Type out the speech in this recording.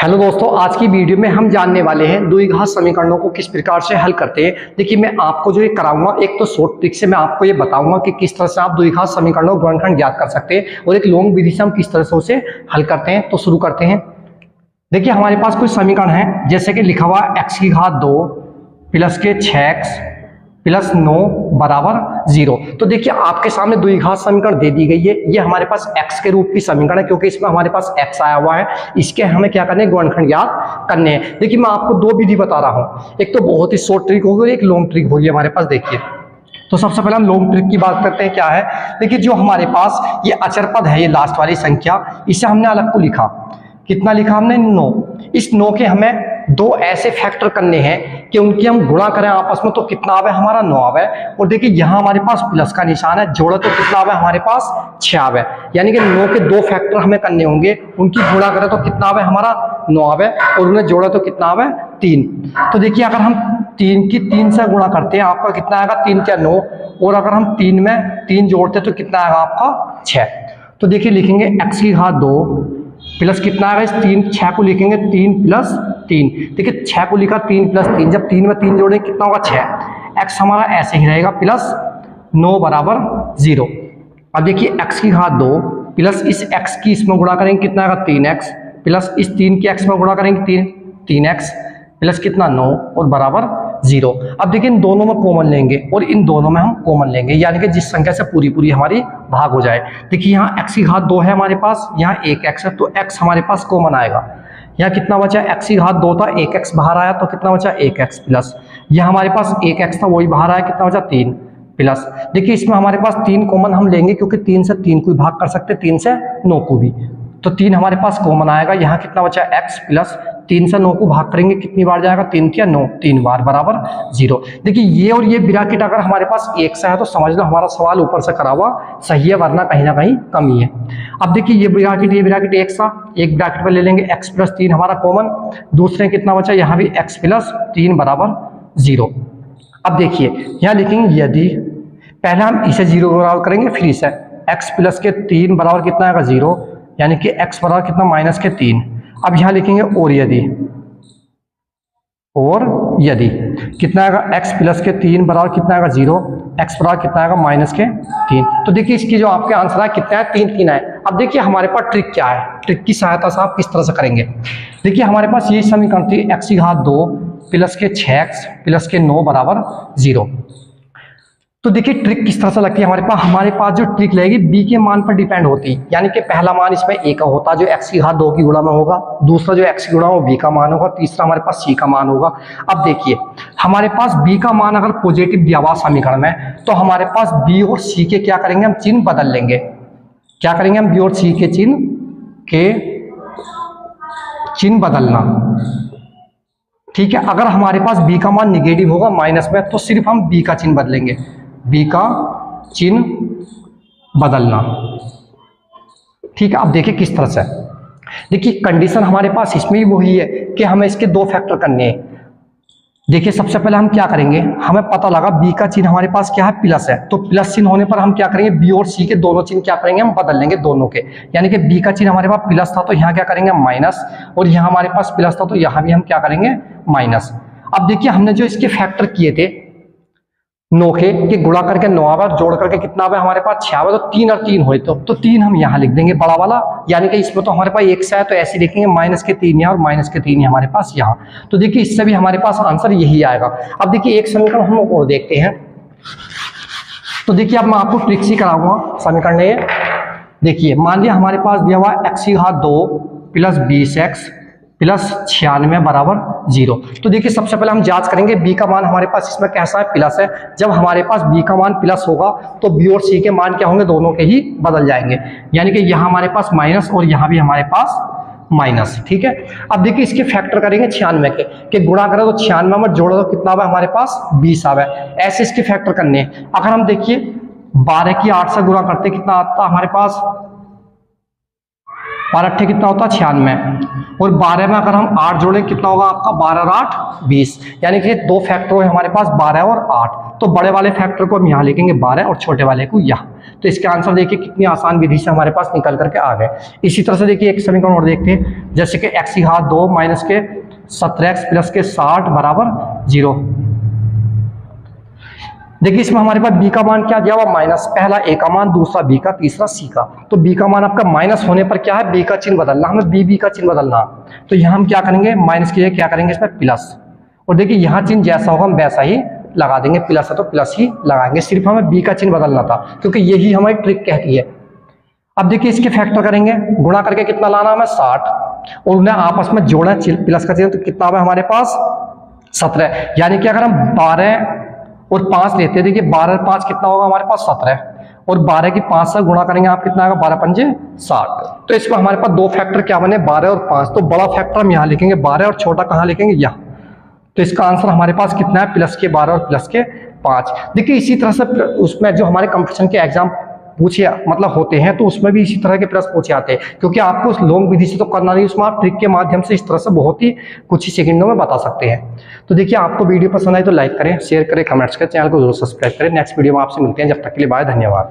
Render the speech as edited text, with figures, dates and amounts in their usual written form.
Hello दोस्तों, आज की वीडियो में हम जानने वाले हैं द्विघात समीकरणों को किस प्रकार से हल करते हैं। देखिए, मैं आपको जो ये कराऊंगा, एक तो शॉर्ट ट्रिक से मैं आपको ये बताऊंगा कि किस तरह से आप द्विघात समीकरणों का गुणनखंड ज्ञात कर सकते हैं, और एक लॉन्ग विधि से हम किस तरह से उसे हल करते हैं। तो शुरू करते हैं। देखिए, हमारे पास कुछ समीकरण है, जैसे कि लिखा हुआ x की घात 2 प्लस के 6x प्लस 9 बराबर 0। तो देखिए, आपके सामने द्विघात समीकरण दे दी गई है। ये हमारे पास x के रूप की समीकरण है, क्योंकि इसमें हमारे पास x आया हुआ है। इसके हमें क्या करने हैं, गुणनखंड ज्ञात करने हैं। देखिए, मैं आपको दो विधि बता रहा हूं, एक तो बहुत ही शॉर्ट ट्रिक होगी और एक लॉन्ग ट्रिक होगी हमारे पास। देखिए, तो सबसे पहले हम लॉन्ग ट्रिक की बात करते हैं। क्या है, देखिए, जो हमारे पास ये अचर पद है, ये लास्ट वाली संख्या, इसे हमने अलग को लिखा। कितना लिखा हमने? 9। इस 9 के हमें दो ऐसे फैक्टर करने हैं कि उनकी हम गुणा करें आपस में, तो कितना आवे? हमारा 9 आवे। और देखिए, यहाँ हमारे पास प्लस का निशान है, जोड़े तो कितना आवे? हमारे पास 6 आवे। यानी कि 9 के दो फैक्टर हमें करने होंगे, उनकी गुणा करें तो कितना आवे? हमारा 9 आवे, और उन्हें जोड़े तो कितना आवे? 3। तो देखिए, अगर हम 3 की 3 से गुणा करते हैं, आपका कितना आएगा? 3 क्या 9, और अगर हम 3 में 3 जोड़ते तो कितना आएगा आपका? 6। तो देखिए, लिखेंगे x की घात 2 प्लस कितना आएगा? इस 3 6 को लिखेंगे 3 प्लस 3। देखिए, 6 को लिखा 3 प्लस 3, जब 3 में 3 जोड़ेंगे कितना होगा? 6। x हमारा ऐसे ही रहेगा, प्लस 9 बराबर 0। अब देखिए, x की घात 2 प्लस इस x की इसमें गुणा करेंगे, कितना आएगा? 3x प्लस इस 3 की x में गुणा करेंगे 3x प्लस कितना? 9 और बराबर 0। अब देखिए, इन दोनों में कॉमन लेंगे और इन दोनों में हम कॉमन लेंगे, यानी कि जिस संख्या से पूरी पूरी हमारी भाग हो जाए। देखिए, यहाँ x की घात 2 है हमारे पास, यहाँ 1x है, तो x हमारे पास कॉमन आएगा। यहाँ कितना बचा? x की घात 2 था, 1x बाहर आया, तो कितना बचा? 1x प्लस, यहाँ हमारे पास 1x था, वही बाहर आया, कितना बचा? 3 प्लस। देखिए, इसमें हमारे पास 3 कॉमन हम लेंगे, क्योंकि 3 से 3 को भाग कर सकते, 3 से 9 को भी, तो 3 हमारे पास कॉमन आएगा। यहाँ कितना बचा? x प्लस 3 से 9 को भाग करेंगे, कितनी बार जाएगा? 3 क्या 9, 3 बार, बराबर 0। देखिए, ये और ये ब्रैकेट अगर हमारे पास एक सा है तो समझ लो हमारा सवाल ऊपर से करा हुआ सही है, वरना कहीं ना कहीं कमी है। अब देखिए, ये ब्रैकेट एक सा, एक ब्रैकेट पर ले लेंगे x प्लस 3 हमारा कॉमन, दूसरे कितना बचा? यहाँ भी x प्लस 3 बराबर 0। अब देखिए, यहाँ लिखेंगे यदि, पहले हम इसे 0 बराबर करेंगे, फिर इसे x प्लस के 3 बराबर कितना आएगा? 0, यानी कि x बराबर कितना? माइनस के 3। अब यहां लिखेंगे और यदि कितना आएगा? x प्लस के 3 बराबर कितना आएगा? 0, x बराबर कितना आएगा? माइनस के 3। तो देखिए, इसकी जो आपके आंसर है कितना है? 3 3 है। अब देखिए, हमारे पास ट्रिक क्या है, ट्रिक की सहायता से आप किस तरह से करेंगे। देखिए, हमारे पास ये समीकरण थी, x की घात 2 प्लस के 6x प्लस के 9 बराबर 0। तो देखिए, ट्रिक किस तरह से लगती है हमारे पास जो ट्रिक लगेगी b के मान पर डिपेंड होती है। यानी कि पहला मान इसमें a का होता है, जो x की घात 2 की गुणा में होगा, दूसरा जो x की गुणा वो b का मान होगा, तीसरा हमारे पास c का मान होगा। अब देखिए, हमारे पास b का मान अगर पॉजिटिव दिया हुआ समीकरण में, तो हमारे पास b और c के क्या करेंगे? हम चिन्ह बदल लेंगे। क्या करेंगे हम? b और c के चिन्ह बदलना, ठीक है। अगर हमारे पास b का मान निगेटिव होगा, माइनस में, तो सिर्फ हम b का चिन्ह बदलेंगे, b का चिन्ह बदलना, ठीक है। अब देखिए किस तरह से, देखिए कंडीशन हमारे पास इसमें भी वही है कि हमें इसके दो फैक्टर करने हैं। देखिए, सबसे पहले हम क्या करेंगे, हमें पता लगा b का चिन्ह हमारे पास क्या है? प्लस है, तो प्लस चिन्ह होने पर हम क्या करेंगे? b और c के दोनों चिन्ह क्या करेंगे? हम बदल लेंगे दोनों के। यानी कि b का चिन्ह हमारे पास प्लस था, तो यहाँ क्या करेंगे? माइनस, और यहाँ हमारे पास प्लस था, तो यहाँ भी हम क्या करेंगे? माइनस। अब देखिए, हमने जो इसके फैक्टर किए थे 9 के गुणा करके 9 आवे, जोड़ करके कितना आवे? हमारे पास 6 आवे, तो 3 और 3 हुए, तो 3 हम यहाँ लिख देंगे बड़ा वाला। यानी कि इसमें तो हमारे पास 1 से है, तो ऐसे लिखेंगे, माइनस के 3 यहाँ और माइनस के 3 हमारे पास यहाँ। तो देखिए, इससे भी हमारे पास आंसर यही आएगा। अब देखिए, एक समीकरण हम और देखते हैं। तो देखिए, अब मैं आपको ट्रिक से कराऊंगा समीकरण ये। देखिए, मान लिया हमारे पास दिया हुआ x की घात 2 प्लस 20x प्लस 96 बराबर 0। तो देखिए, सबसे पहले हम जांच करेंगे b का मान हमारे पास इसमें कैसा है? प्लस है। जब हमारे पास b का मान प्लस होगा, तो b और c के मान क्या होंगे? दोनों के ही बदल जाएंगे। यानी कि यहाँ हमारे पास माइनस और यहाँ भी हमारे पास माइनस, ठीक है। अब देखिए, इसके फैक्टर करेंगे 96 के गुणा करें तो 96 में जोड़ो तो कितना आवे? हमारे पास 20 आवे। ऐसे इसके फैक्टर करने। अगर हम देखिए 12 की 8 से गुणा करते कितना आता हमारे पास? 12 अट्ठे कितना होता है 96, और 12 में अगर हम 8 जोड़ें कितना होगा आपका 12 और 8 20, यानी कि दो फैक्टर है हमारे पास 12 और 8। तो बड़े वाले फैक्टर को हम यहाँ लिखेंगे 12 और छोटे वाले को यहाँ। तो इसके आंसर देखिए कितनी आसान विधि से हमारे पास निकल करके आ गए। इसी तरह से देखिए एक समीकरण और देखते हैं, जैसे कि x की घात 2 माइनस के 17x प्लस के 60 बराबर 0। देखिए इसमें हमारे पास b का मान क्या दिया हुआ माइनस, पहला a का मान, दूसरा b का, तीसरा c का। तो b का मान आपका माइनस होने पर क्या है, b का चिन्ह बदलना, हमें b का चिन्ह बदलना। तो यहाँ हम क्या करेंगे, माइनस की जगह क्या करेंगे इसमें प्लस, और देखिए यहाँ चिन्ह जैसा होगा हम वैसा ही लगा देंगे, प्लस है तो प्लस ही लगाएंगे, सिर्फ हमें b का चिन्ह बदलना था, क्योंकि यही हमारी ट्रिक कहती है। अब देखिए इसके फैक्टर करेंगे, गुणा करके कितना लाना हमें 60, और उन्हें आपस में जोड़ा प्लस का चिन्ह, तो कितना है हमारे पास 17। यानी कि अगर हम 12 और 5 लेते हैं, देखिए 12 और 5 कितना होगा हमारे पास 17, और 12 की 5 से गुणा करेंगे आप कितना आएगा 12 पंजे 60। तो इसमें हमारे पास दो फैक्टर क्या बने 12 और 5, तो बड़ा फैक्टर हम यहाँ लिखेंगे 12 और छोटा कहाँ लिखेंगे यहाँ। तो इसका आंसर हमारे पास कितना है, प्लस के 12 और प्लस के 5। देखिए इसी तरह से उसमें जो हमारे कंपटीशन के एग्जाम पूछे मतलब होते हैं, तो उसमें भी इसी तरह के प्रश्न पूछे आते हैं, क्योंकि आपको उस लॉन्ग विधि से तो करना नहीं, उसमें आप ट्रिक के माध्यम से इस तरह से बहुत ही कुछ ही सेकंडों में बता सकते हैं। तो देखिए आपको वीडियो पसंद आई तो लाइक करें, शेयर करें, कमेंट्स करें, चैनल को जरूर सब्सक्राइब करें। नेक्स्ट वीडियो में आपसे मिलते हैं, जब तक के लिए बाय, धन्यवाद।